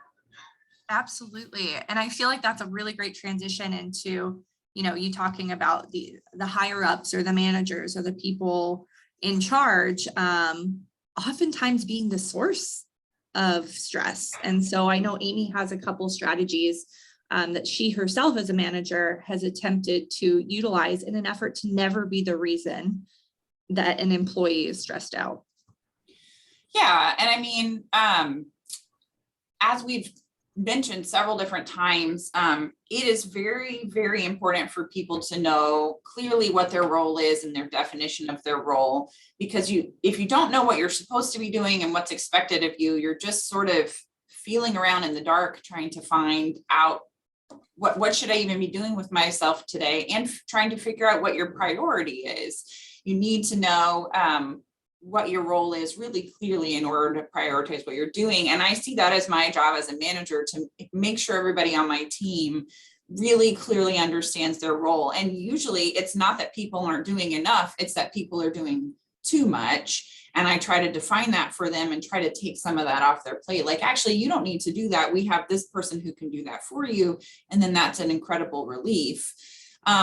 Absolutely. And I feel like that's a really great transition into, you talking about the higher ups or the managers or the people in charge, oftentimes being the source of stress. And so I know Amy has a couple strategies that she herself as a manager has attempted to utilize in an effort to never be the reason that an employee is stressed out. Yeah, and I mean, as we've mentioned several different times, it is very, very important for people to know clearly what their role is and their definition of their role, because if you don't know what you're supposed to be doing and what's expected of you, you're just sort of feeling around in the dark, trying to find out what should I even be doing with myself today, and trying to figure out what your priority is. You need to know what your role is really clearly in order to prioritize what you're doing. And I see that as my job as a manager, to make sure everybody on my team really clearly understands their role. And usually it's not that people aren't doing enough, it's that people are doing too much. And I try to define that for them and try to take some of that off their plate. Like, actually, you don't need to do that. We have this person who can do that for you. And then that's an incredible relief.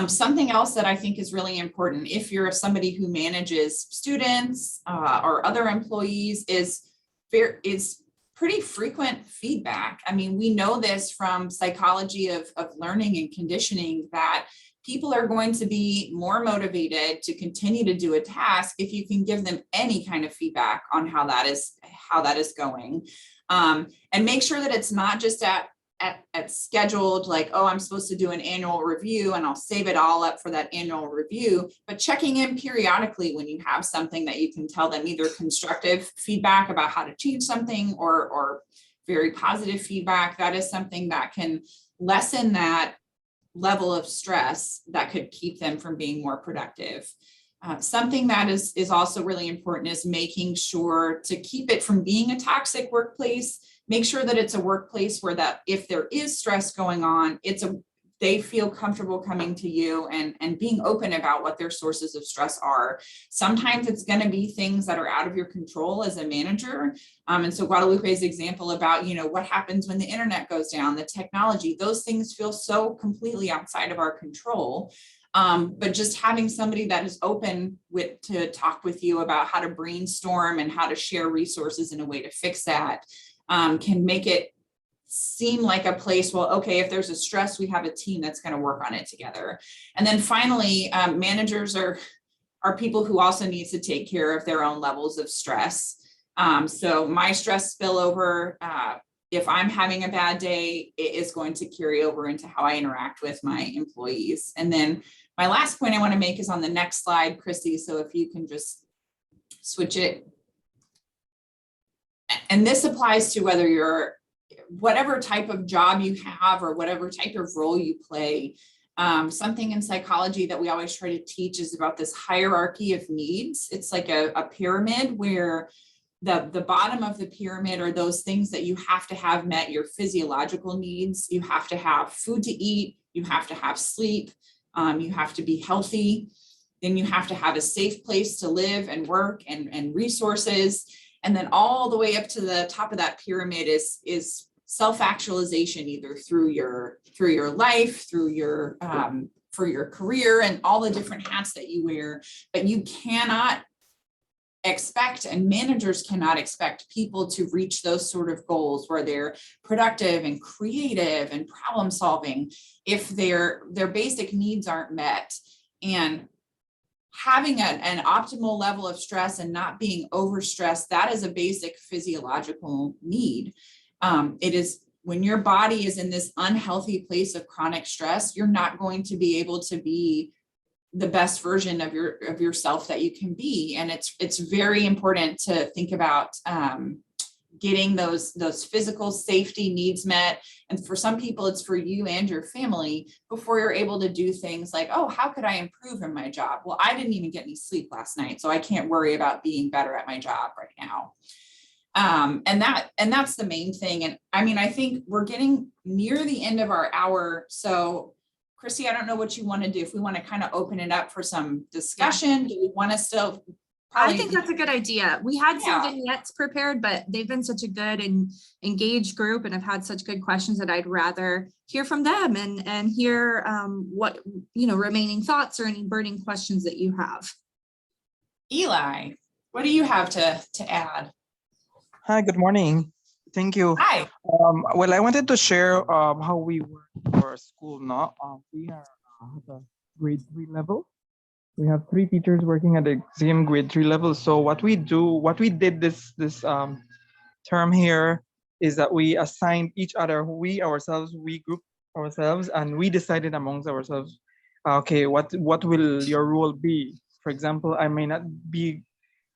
Something else that I think is really important, if you're somebody who manages students or other employees, is pretty frequent feedback. I mean, we know this from psychology of learning and conditioning, that people are going to be more motivated to continue to do a task if you can give them any kind of feedback on how that is going, and make sure that it's not just at scheduled, like, oh, I'm supposed to do an annual review and I'll save it all up for that annual review, but checking in periodically when you have something that you can tell them, either constructive feedback about how to change something or very positive feedback. That is something that can lessen that level of stress that could keep them from being more productive. Something that is also really important is making sure to keep it from being a toxic workplace. Make sure that it's a workplace where that if there is stress going on, they feel comfortable coming to you and being open about what their sources of stress are. Sometimes it's going to be things that are out of your control as a manager. And so Guadalupe's example about, what happens when the internet goes down, the technology, those things feel so completely outside of our control. But just having somebody that is open to talk with you about how to brainstorm and how to share resources in a way to fix that can make it seem like a place, well, okay, if there's a stress, we have a team that's going to work on it together. And then finally, managers are people who also need to take care of their own levels of stress. So my stress spillover, if I'm having a bad day, it is going to carry over into how I interact with my employees. And then my last point I want to make is on the next slide, Christy. So if you can just switch it. and this applies to whether you're, whatever type of job you have or whatever type of role you play. Something in psychology that we always try to teach is about this hierarchy of needs. It's like a pyramid where the bottom of the pyramid are those things that you have to have met, your physiological needs. You have to have food to eat, you have to have sleep, you have to be healthy. Then you have to have a safe place to live and work and resources. And then all the way up to the top of that pyramid is self-actualization, either through your life, through your for your career and all the different hats that you wear. But you cannot expect, and managers cannot expect, people to reach those sort of goals where they're productive and creative and problem solving if their basic needs aren't met. And having an optimal level of stress and not being overstressed, that is a basic physiological need. It is when your body is in this unhealthy place of chronic stress, you're not going to be able to be the best version of yourself that you can be. And it's very important to think about getting those physical safety needs met. And for some people, it's for you and your family before you're able to do things like, oh, how could I improve in my job? Well, I didn't even get any sleep last night, so I can't worry about being better at my job right now. And that's the main thing. And I mean, I think we're getting near the end of our hour. So Christy, I don't know what you want to do. If we want to kind of open it up for some discussion, do we want to still? I think that's a good idea. We had some vignettes prepared, but they've been such a good and engaged group and have had such good questions that I'd rather hear from them and hear what, remaining thoughts or any burning questions that you have. Eli, what do you have to add? Hi, good morning. Thank you. Hi. Well, I wanted to share how we work for school now. We are at the grade 3 level. We have 3 teachers working at the same grade 3 level. So what we did this term here is that we assigned each other, we grouped ourselves, and we decided amongst ourselves, okay, what will your role be? For example, I may not be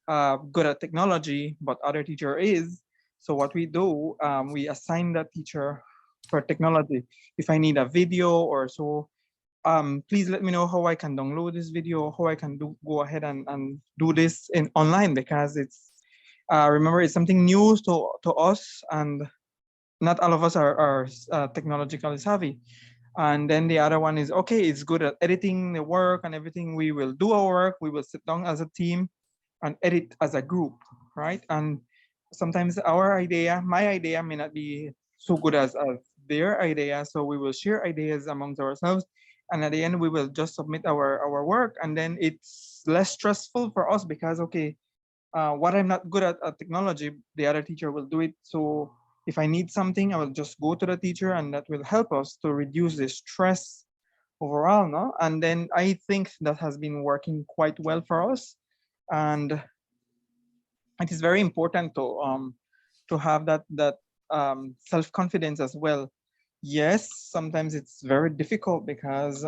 good at technology, but other teacher is. So what we do, we assign that teacher for technology. If I need a video or so, please let me know how I can download this video, how I can go ahead and do this online, because it's, remember, it's something new to us, and not all of us are technologically savvy. And then the other one is, okay, it's good at editing the work and everything. We will do our work, we will sit down as a team and edit as a group, right? And sometimes my idea may not be so good as their idea, so we will share ideas amongst ourselves, and at the end we will just submit our work, and then it's less stressful for us because, okay, what I'm not good at technology, the other teacher will do it. So if I need something, I will just go to the teacher, and that will help us to reduce the stress overall, no? And then I think that has been working quite well for us. And it is very important to have that self-confidence as well. Yes, sometimes it's very difficult because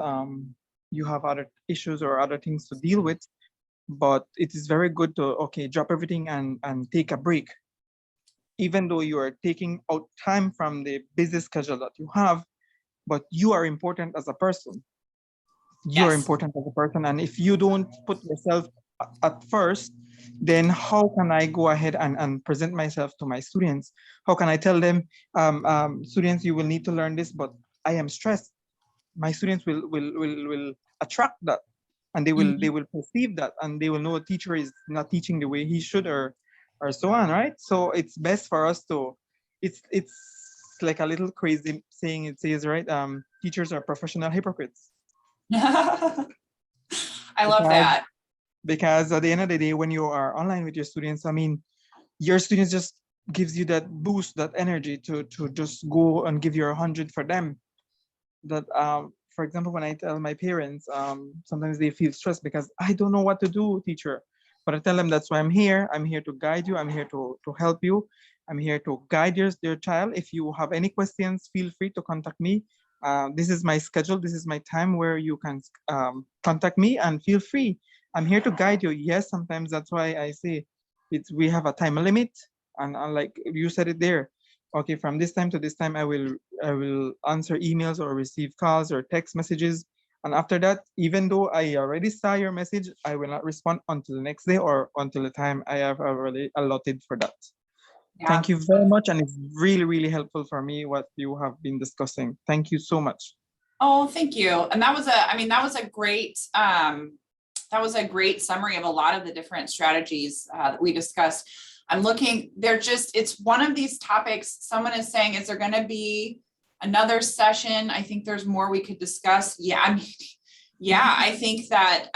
you have other issues or other things to deal with, but it is very good to, okay, drop everything and take a break. Even though you are taking out time from the busy schedule that you have, but you are important as a person. You are important as a person, and if you don't put yourself at first, then how can I go ahead and present myself to my students? How can I tell them, students, you will need to learn this, but I am stressed? My students will attract that, and they will perceive that, and they will know a teacher is not teaching the way he should, or so on, right? So it's best for us to, it's like a little crazy saying. It says, right, teachers are professional hypocrites. I love that. Because at the end of the day, when you are online with your students, I mean, your students just gives you that boost, that energy to just go and give your 100 for them. That, for example, when I tell my parents, sometimes they feel stressed because I don't know what to do, teacher. But I tell them that's why I'm here. I'm here to guide you. I'm here to help you. I'm here to guide your child. If you have any questions, feel free to contact me. This is my schedule. This is my time where you can contact me, and feel free. I'm here to guide you. Yes, sometimes that's why I say we have a time limit. and like you said it there, okay, from this time to this time, I will answer emails or receive calls or text messages. And after that, even though I already saw your message, I will not respond until the next day or until the time I have already allotted for that. Yeah. Thank you very much. And it's really, really helpful for me what you have been discussing. Thank you so much. Oh, thank you. And that was a great summary of a lot of the different strategies that we discussed. I'm looking, it's one of these topics. Someone is saying, is there going to be another session? I think there's more we could discuss. Yeah, I think that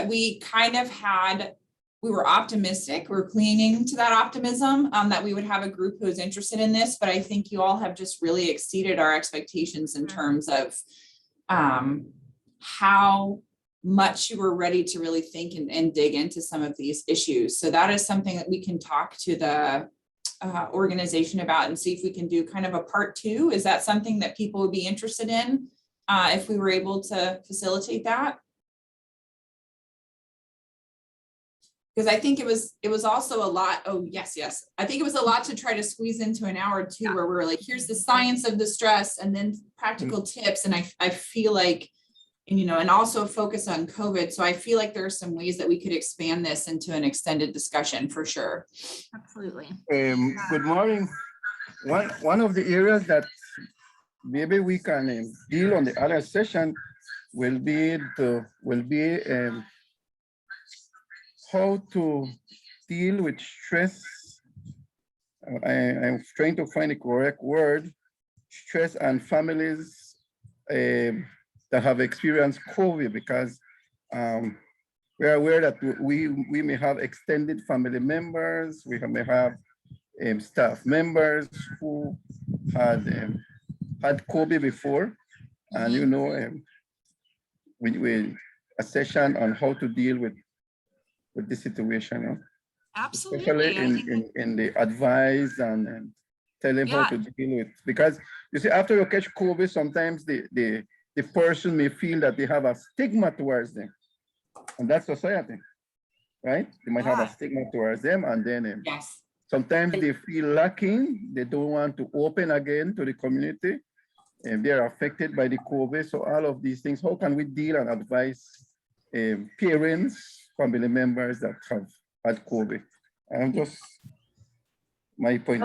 we kind of we were optimistic. We're clinging to that optimism that we would have a group who is interested in this, but I think you all have just really exceeded our expectations in terms of how much you were ready to really think and dig into some of these issues. So that is something that we can talk to the organization about and see if we can do kind of a part 2. Is that something that people would be interested in if we were able to facilitate that? Because I think it was also a lot. Oh, yes. I think it was a lot to try to squeeze into an hour or two where we're like, here's the science of the stress and then practical tips. And I feel like, and also focus on COVID. So I feel like there are some ways that we could expand this into an extended discussion for sure. Absolutely. Good morning. One of the areas that maybe we can deal on the other session will be how to deal with stress. I'm trying to find the correct word. Stress and families that have experienced COVID, because we're aware that we may have extended family members, we may have staff members who had COVID before, and we a session on how to deal with this situation. Absolutely. Especially in the advice and tell them how to deal with, because you see, after you catch COVID, sometimes the person may feel that they have a stigma towards them, and that's society, right? They might have a stigma towards them, and then sometimes they feel lacking. They don't want to open again to the community, and they're affected by the COVID. So all of these things, how can we deal and advise parents, family members that have had COVID? And just my point.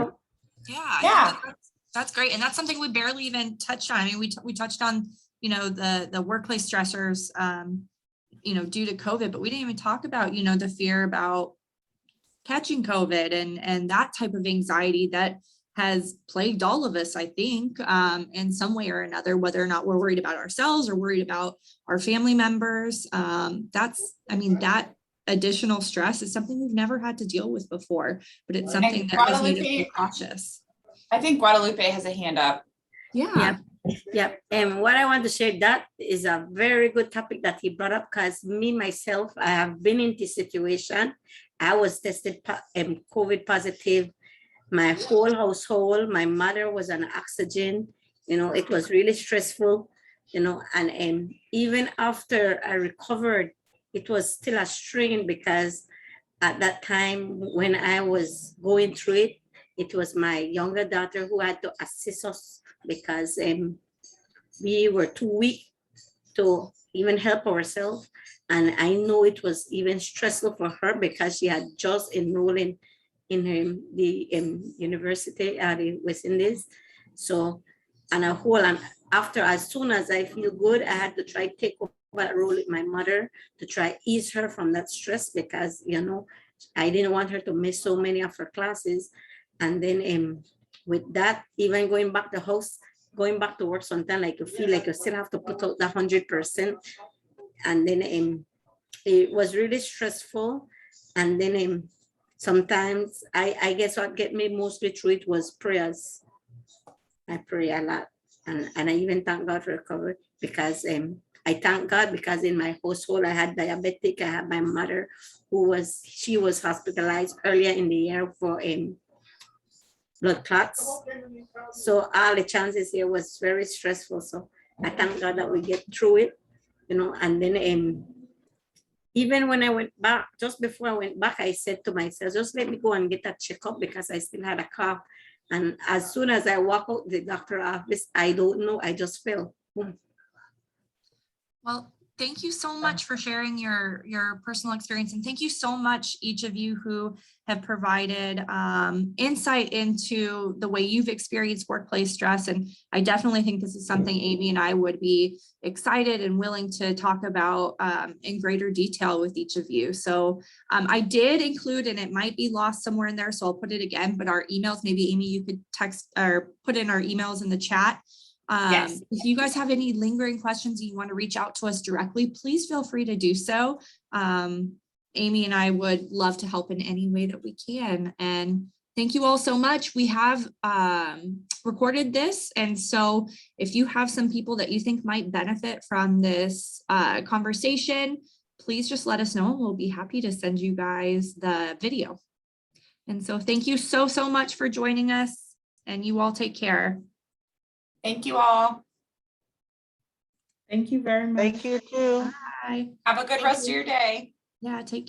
That's great. And that's something we barely even touched on. I mean, we touched on, the workplace stressors, due to COVID, but we didn't even talk about, the fear about catching COVID and that type of anxiety that has plagued all of us, I think, in some way or another, whether or not we're worried about ourselves or worried about our family members. That additional stress is something we've never had to deal with before, but it's something that has made us be cautious. I think Guadalupe has a hand up. Yep. And what I want to share, that is a very good topic that he brought up, because myself, I have been in this situation. I was tested COVID positive. My whole household, my mother was on oxygen. It was really stressful, and even after I recovered, it was still a strain, because at that time when I was going through it, it was my younger daughter who had to assist us, because we were too weak to even help ourselves. And I know it was even stressful for her, because she had just enrolled in the university at the West Indies. So, and as soon as I feel good, I had to try to take over that role with my mother to try ease her from that stress, because I didn't want her to miss so many of her classes. And then with that, even going back to work, sometimes like you feel like you still have to put out the 100%. And then it was really stressful. And then sometimes I guess what get me mostly through it was prayers. I pray a lot, and I even thank God for recovery, because I thank God because in my household I had diabetic. I had my mother she was hospitalized earlier in the year for blood clots. So all the chances here was very stressful. So I thank God that we get through it, and then even when I went back, just before I went back, I said to myself, just let me go and get a checkup because I still had a cough. And as soon as I walk out the doctor's office, I don't know, I just fell. Boom. Well, thank you so much for sharing your personal experience. And thank you so much, each of you who have provided insight into the way you've experienced workplace stress. And I definitely think this is something Amy and I would be excited and willing to talk about in greater detail with each of you. So I did include, and it might be lost somewhere in there, so I'll put it again, but our emails, maybe Amy, you could text or put in our emails in the chat. Yes. If you guys have any lingering questions and you want to reach out to us directly, please feel free to do so. Amy and I would love to help in any way that we can. And thank you all so much. We have recorded this. And so if you have some people that you think might benefit from this conversation, please just let us know and we'll be happy to send you guys the video. And so thank you so, so much for joining us, and you all take care. Thank you all. Thank you very much. Thank you too. Bye. Have a good rest of your day. Yeah, take care.